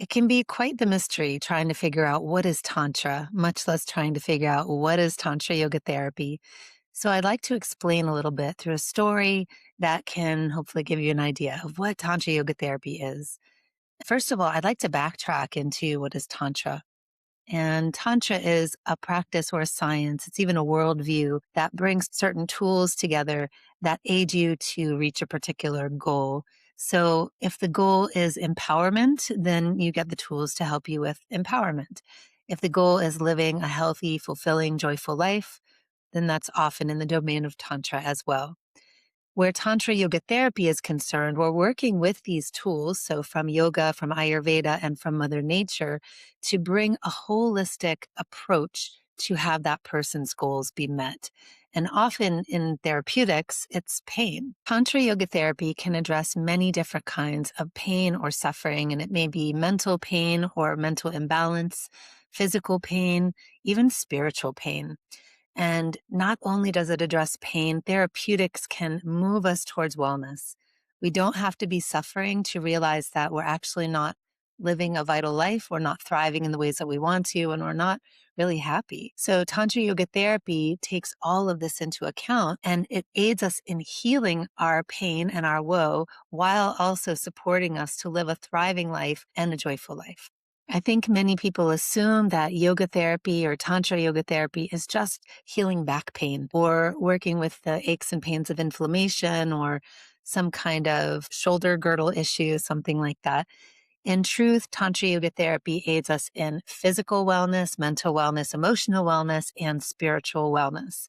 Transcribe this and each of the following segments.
It can be quite the mystery trying to figure out what is Tantra, much less trying to figure out what is Tantra Yoga Therapy. So I'd like to explain a little bit through a story that can hopefully give you an idea of what Tantra Yoga Therapy is. First of all, I'd like to backtrack into what is Tantra. And Tantra is a practice or a science. It's even a worldview that brings certain tools together that aid you to reach a particular goal. So if the goal is empowerment, then you get the tools to help you with empowerment. If the goal is living a healthy, fulfilling, joyful life, then that's often in the domain of Tantra as well. Where Tantra Yoga Therapy is concerned, we're working with these tools, so from yoga, from Ayurveda, and from Mother Nature, to bring a holistic approach to have that person's goals be met. And often in therapeutics, it's pain. Tantra Yoga Therapy can address many different kinds of pain or suffering, and it may be mental pain or mental imbalance, physical pain, even spiritual pain. And not only does it address pain, therapeutics can move us towards wellness. We don't have to be suffering to realize that we're actually not living a vital life. We're not thriving in the ways that we want to, and we're not really happy. So Tantra Yoga Therapy takes all of this into account, and it aids us in healing our pain and our woe while also supporting us to live a thriving life and a joyful life. I think many people assume that yoga therapy or Tantra Yoga Therapy is just healing back pain or working with the aches and pains of inflammation or some kind of shoulder girdle issue, something like that. In truth, Tantra Yoga Therapy aids us in physical wellness, mental wellness, emotional wellness, and spiritual wellness.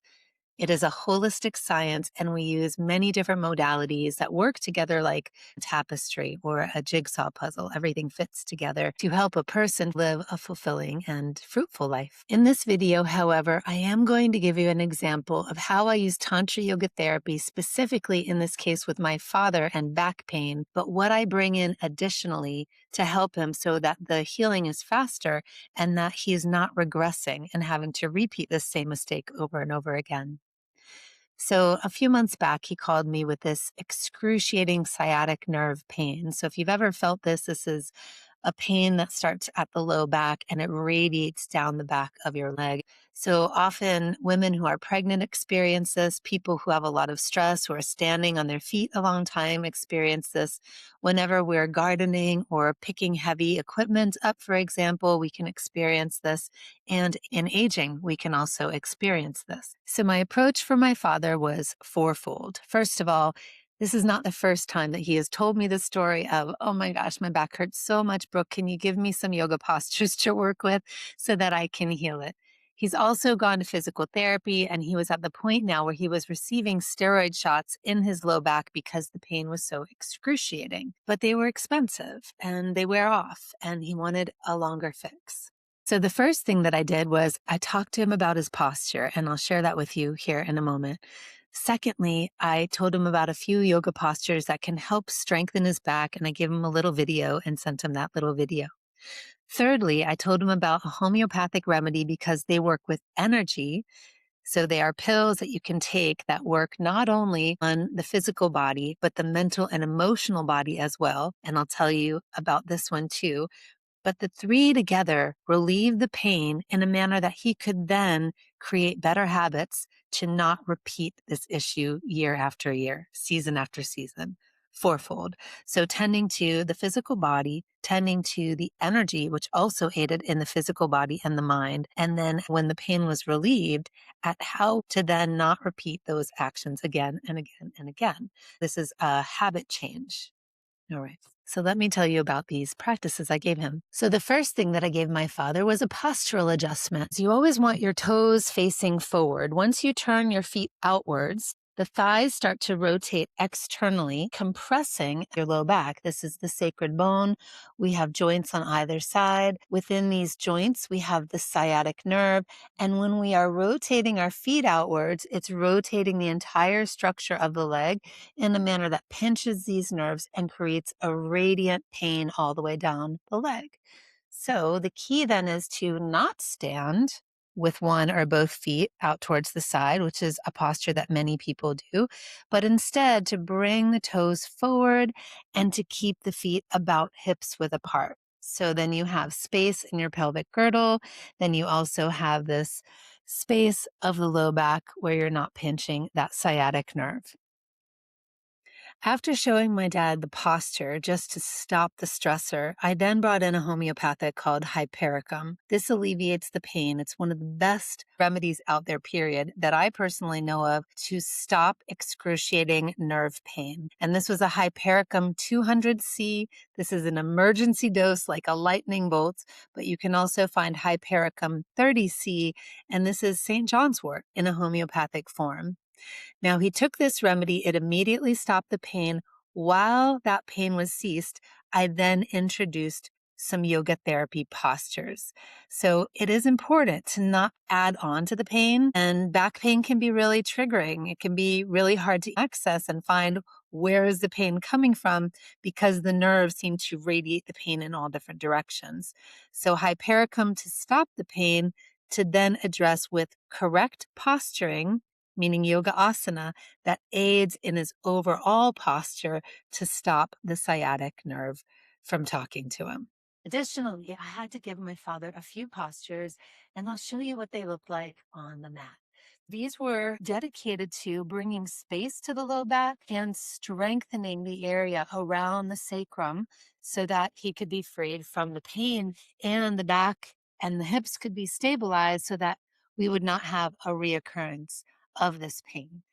It is a holistic science, and we use many different modalities that work together like tapestry or a jigsaw puzzle. Everything fits together to help a person live a fulfilling and fruitful life. In this video, however, I am going to give you an example of how I use Tantra Yoga Therapy, specifically in this case with my father and back pain, but what I bring in additionally to help him so that the healing is faster and that he is not regressing and having to repeat the same mistake over and over again. So a few months back, he called me with this excruciating sciatic nerve pain. So if you've ever felt this, this is a pain that starts at the low back and it radiates down the back of your leg. So often women who are pregnant experience this, people who have a lot of stress, who are standing on their feet a long time experience this. Whenever we're gardening or picking heavy equipment up, for example, we can experience this. And in aging, we can also experience this. So my approach for my father was fourfold. First of all, this is not the first time that he has told me the story of, oh my gosh, my back hurts so much, Brooke. Can you give me some yoga postures to work with so that I can heal it? He's also gone to physical therapy, and he was at the point now where he was receiving steroid shots in his low back because the pain was so excruciating. But they were expensive and they wear off, and he wanted a longer fix. So the first thing that I did was I talked to him about his posture, and I'll share that with you here in a moment. Secondly, I told him about a few yoga postures that can help strengthen his back, and I gave him a little video and sent him that little video. Thirdly, I told him about a homeopathic remedy because they work with energy. So they are pills that you can take that work not only on the physical body, but the mental and emotional body as well. And I'll tell you about this one too. But the three together relieve the pain in a manner that he could then create better habits to not repeat this issue year after year, season after season, fourfold. So tending to the physical body, tending to the energy, which also aided in the physical body and the mind. And then when the pain was relieved, at how to then not repeat those actions again and again and again. This is a habit change. All right. So let me tell you about these practices I gave him. So the first thing that I gave my father was a postural adjustment. You always want your toes facing forward. Once you turn your feet outwards, the thighs start to rotate externally, compressing your low back. This is the sacred bone. We have joints on either side. Within these joints, we have the sciatic nerve. And when we are rotating our feet outwards, it's rotating the entire structure of the leg in a manner that pinches these nerves and creates a radiant pain all the way down the leg. So the key then is to not stand with one or both feet out towards the side, which is a posture that many people do, but instead to bring the toes forward and to keep the feet about hips width apart. So then you have space in your pelvic girdle. Then you also have this space of the low back where you're not pinching that sciatic nerve. After showing my dad the posture just to stop the stressor, I then brought in a homeopathic called Hypericum. This alleviates the pain. It's one of the best remedies out there, period, that I personally know of to stop excruciating nerve pain. And this was a Hypericum 200C. This is an emergency dose like a lightning bolt, but you can also find Hypericum 30C, and this is St. John's wort in a homeopathic form. Now, he took this remedy, it immediately stopped the pain. While that pain was ceased, I then introduced some yoga therapy postures. So it is important to not add on to the pain, and back pain can be really triggering. It can be really hard to access and find where is the pain coming from because the nerves seem to radiate the pain in all different directions. So Hypericum to stop the pain, to then address with correct posturing, meaning yoga asana, that aids in his overall posture to stop the sciatic nerve from talking to him. Additionally, I had to give my father a few postures, and I'll show you what they look like on the mat. These were dedicated to bringing space to the low back and strengthening the area around the sacrum so that he could be freed from the pain, and the back and the hips could be stabilized so that we would not have a reoccurrence of this pain.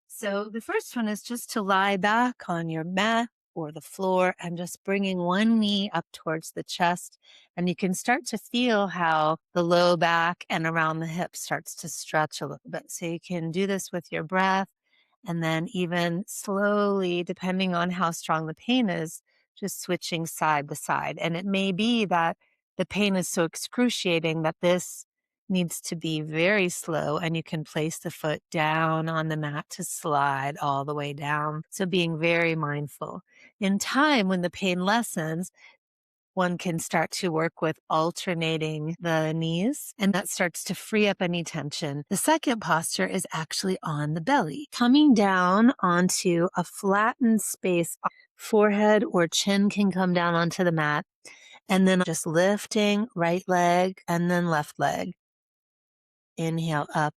So the first one is just to lie back on your mat or the floor and just bringing one knee up towards the chest. And you can start to feel how the low back and around the hips starts to stretch a little bit. So you can do this with your breath, and then even slowly, depending on how strong the pain is, just switching side to side. And it may be that the pain is so excruciating that this needs to be very slow, and you can place the foot down on the mat to slide all the way down. So being very mindful. In time, when the pain lessens, one can start to work with alternating the knees, and that starts to free up any tension. The second posture is actually on the belly, coming down onto a flattened space. Forehead or chin can come down onto the mat, and then just lifting right leg and then left leg. Inhale up,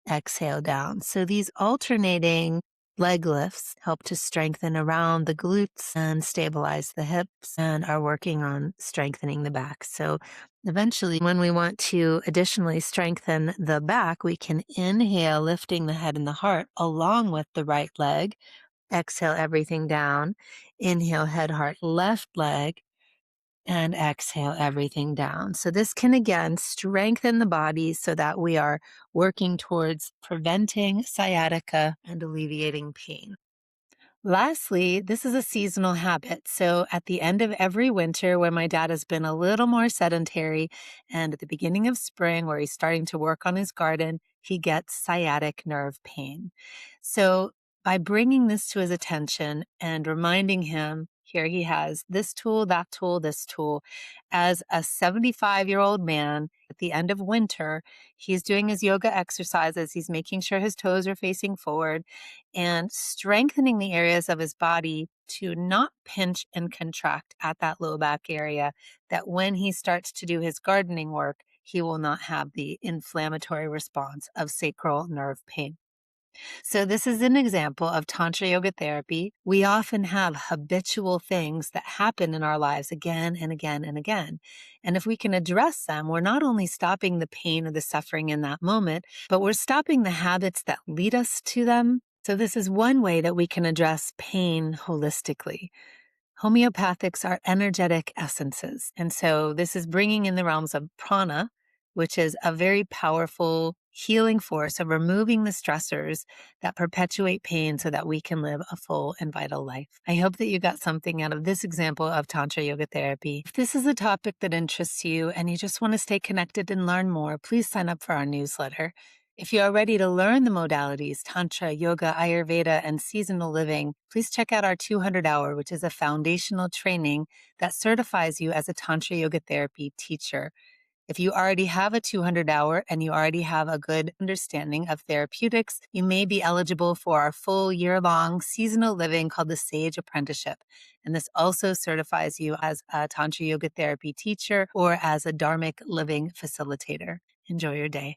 exhale down. So these alternating leg lifts help to strengthen around the glutes and stabilize the hips, and are working on strengthening the back. So eventually, when we want to additionally strengthen the back, we can inhale, lifting the head and the heart along with the right leg. Exhale everything down. Inhale, head, heart, left leg, and exhale everything down. So this can again strengthen the body so that we are working towards preventing sciatica and alleviating pain. Lastly, this is a seasonal habit. So at the end of every winter, when my dad has been a little more sedentary, and at the beginning of spring, where he's starting to work on his garden, he gets sciatic nerve pain. So by bringing this to his attention and reminding him, here he has this tool, that tool, this tool. As a 75-year-old man, at the end of winter, he's doing his yoga exercises. He's making sure his toes are facing forward and strengthening the areas of his body to not pinch and contract at that low back area, that when he starts to do his gardening work, he will not have the inflammatory response of sacral nerve pain. So this is an example of Tantra Yoga Therapy. We often have habitual things that happen in our lives again and again and again. And if we can address them, we're not only stopping the pain or the suffering in that moment, but we're stopping the habits that lead us to them. So this is one way that we can address pain holistically. Homeopathics are energetic essences. And so this is bringing in the realms of prana, which is a very powerful healing force of removing the stressors that perpetuate pain so that we can live a full and vital life. I hope that you got something out of this example of Tantra Yoga Therapy. If this is a topic that interests you and you just want to stay connected and learn more, please sign up for our newsletter. If you are ready to learn the modalities, Tantra, Yoga, Ayurveda, and seasonal living, please check out our 200-hour, which is a foundational training that certifies you as a Tantra Yoga Therapy teacher. If you already have a 200-hour and you already have a good understanding of therapeutics, you may be eligible for our full year-long seasonal living called the Sage Apprenticeship. And this also certifies you as a Tantra Yoga Therapy teacher or as a Dharmic living facilitator. Enjoy your day.